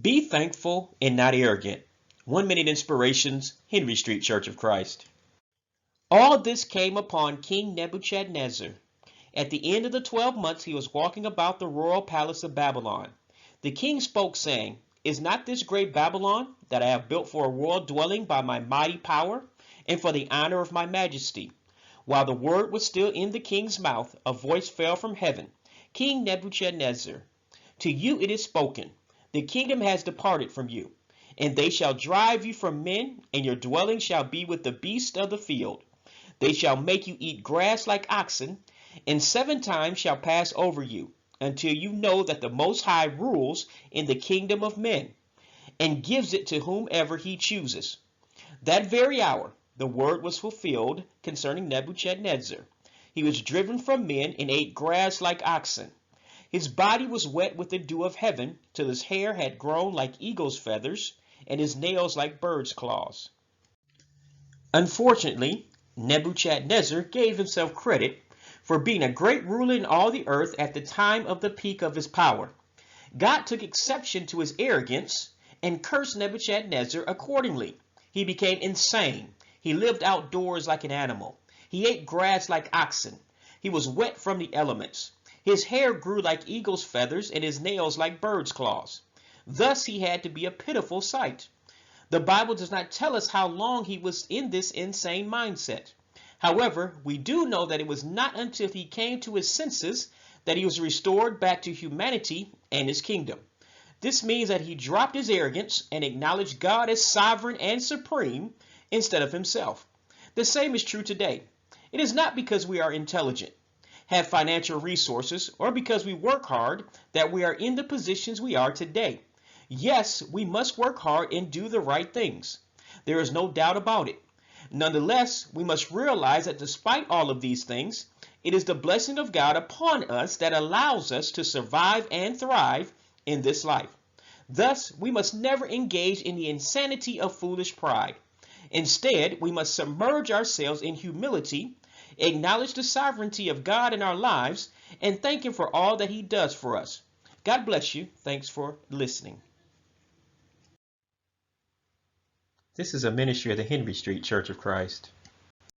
Be thankful and not arrogant. 1 minute inspirations, Henry Street Church of Christ. All this came upon King Nebuchadnezzar. At the end of the 12 months he was walking about the royal palace of Babylon. The king spoke, saying, Is not this great Babylon, that I have built for a royal dwelling by my mighty power, and for the honor of my majesty? While the word was still in the king's mouth, a voice fell from heaven. King Nebuchadnezzar, to you it is spoken, the kingdom has departed from you, and they shall drive you from men, and your dwelling shall be with the beasts of the field. They shall make you eat grass like oxen, and 7 times shall pass over you, until you know that the Most High rules in the kingdom of men, and gives it to whomever he chooses. That very hour the word was fulfilled concerning Nebuchadnezzar. He was driven from men and ate grass like oxen. His body was wet with the dew of heaven, till his hair had grown like eagle's feathers, and his nails like bird's claws. Unfortunately, Nebuchadnezzar gave himself credit for being a great ruler in all the earth at the time of the peak of his power. God took exception to his arrogance and cursed Nebuchadnezzar accordingly. He became insane. He lived outdoors like an animal. He ate grass like oxen. He was wet from the elements. His hair grew like eagle's feathers and his nails like bird's claws. Thus he had to be a pitiful sight. The Bible does not tell us how long he was in this insane mindset. However, we do know that it was not until he came to his senses that he was restored back to humanity and his kingdom. This means that he dropped his arrogance and acknowledged God as sovereign and supreme instead of himself. The same is true today. It is not because we are intelligent, have financial resources, or because we work hard that we are in the positions we are today. Yes, we must work hard and do the right things. There is no doubt about it. Nonetheless, we must realize that despite all of these things, it is the blessing of God upon us that allows us to survive and thrive in this life. Thus, we must never engage in the insanity of foolish pride. Instead, we must submerge ourselves in humility, acknowledge the sovereignty of God in our lives, and thank Him for all that He does for us. God bless you. Thanks for listening. This is a ministry of the Henry Street Church of Christ.